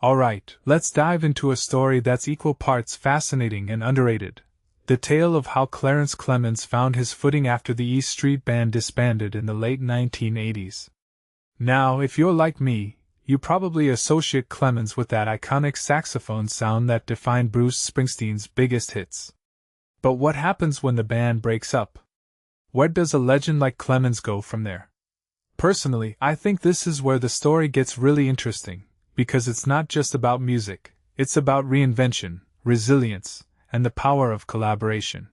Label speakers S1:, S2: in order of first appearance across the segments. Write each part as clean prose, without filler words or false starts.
S1: Alright, let's dive into a story that's equal parts fascinating and underrated. The tale of how Clarence Clemons found his footing after the E Street Band disbanded in the late 1980s. Now, if you're like me, you probably associate Clemons with that iconic saxophone sound that defined Bruce Springsteen's biggest hits. But what happens when the band breaks up? Where does a legend like Clemons go from there? Personally, I think this is where the story gets really interesting, because it's not just about music, it's about reinvention, resilience, and the power of collaboration.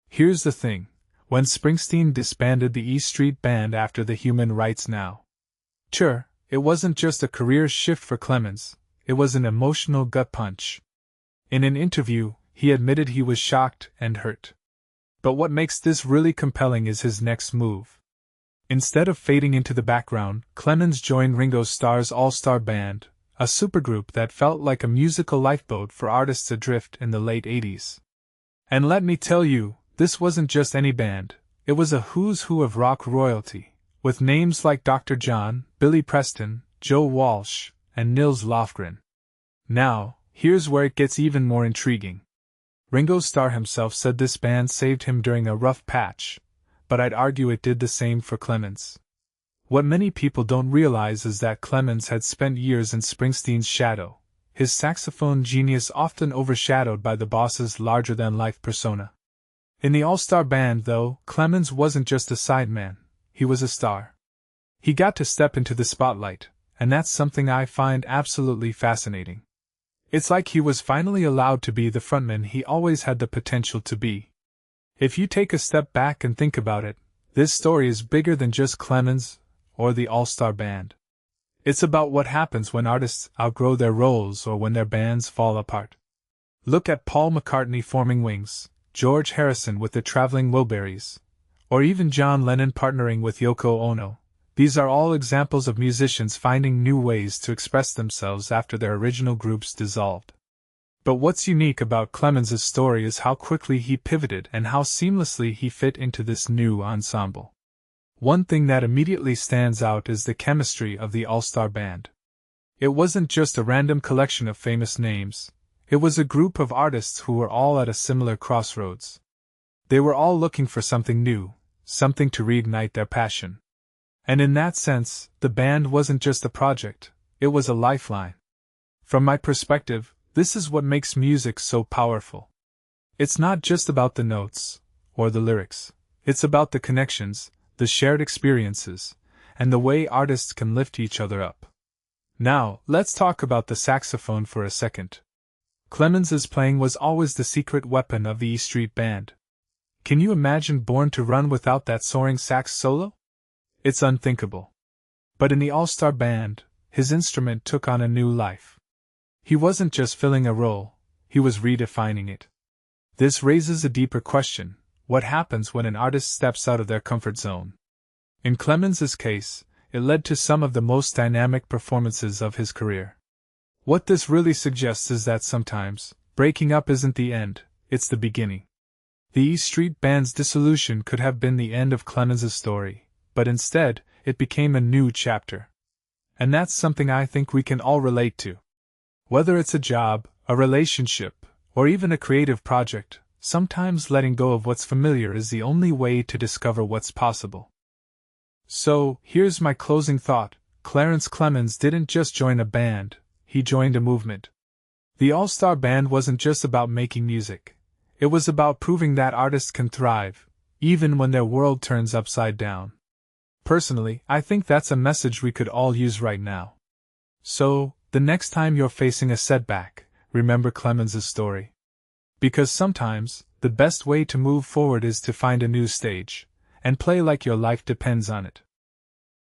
S1: Here's the thing: when Springsteen disbanded the E Street Band after the Human Rights Now tour, it wasn't just a career shift for Clemons, it was an emotional gut punch. In an interview, he admitted he was shocked and hurt. But what makes this really compelling is his next move. Instead of fading into the background, Clemons joined Ringo Starr's All-Star Band, a supergroup that felt like a musical lifeboat for artists adrift in the late 80s. And let me tell you, this wasn't just any band, it was a who's who of rock royalty, with names like Dr. John, Billy Preston, Joe Walsh, and Nils Lofgren. Now, here's where it gets even more intriguing. Ringo Starr himself said this band saved him during a rough patch, but I'd argue it did the same for Clemons. What many people don't realize is that Clemons had spent years in Springsteen's shadow, his saxophone genius often overshadowed by the boss's larger-than-life persona. In the All-Star Band, though, Clemons wasn't just a sideman, he was a star. He got to step into the spotlight, and that's something I find absolutely fascinating. It's like he was finally allowed to be the frontman he always had the potential to be. If you take a step back and think about it, this story is bigger than just Clemons or the All-Star Band. It's about what happens when artists outgrow their roles or when their bands fall apart. Look at Paul McCartney forming Wings, George Harrison with the Traveling Wilburys, or even John Lennon partnering with Yoko Ono. These are all examples of musicians finding new ways to express themselves after their original groups dissolved. But what's unique about Clemons' story is how quickly he pivoted and how seamlessly he fit into this new ensemble. One thing that immediately stands out is the chemistry of the All-Star Band. It wasn't just a random collection of famous names, it was a group of artists who were all at a similar crossroads. They were all looking for something new, something to reignite their passion. And in that sense, the band wasn't just a project, it was a lifeline. From my perspective, this is what makes music so powerful. It's not just about the notes, or the lyrics, it's about the connections, the shared experiences, and the way artists can lift each other up. Now, let's talk about the saxophone for a second. Clemons' playing was always the secret weapon of the E Street Band. Can you imagine Born to Run without that soaring sax solo? It's unthinkable. But in the All-Star Band, his instrument took on a new life. He wasn't just filling a role, he was redefining it. This raises a deeper question: what happens when an artist steps out of their comfort zone? In Clemons' case, it led to some of the most dynamic performances of his career. What this really suggests is that sometimes, breaking up isn't the end, it's the beginning. The E Street Band's dissolution could have been the end of Clemons' story, but instead, it became a new chapter. And that's something I think we can all relate to. Whether it's a job, a relationship, or even a creative project, sometimes letting go of what's familiar is the only way to discover what's possible. So, here's my closing thought: Clarence Clemons didn't just join a band, he joined a movement. The All-Star Band wasn't just about making music, it was about proving that artists can thrive, even when their world turns upside down. Personally, I think that's a message we could all use right now. So, the next time you're facing a setback, remember Clemons' story. Because sometimes, the best way to move forward is to find a new stage, and play like your life depends on it.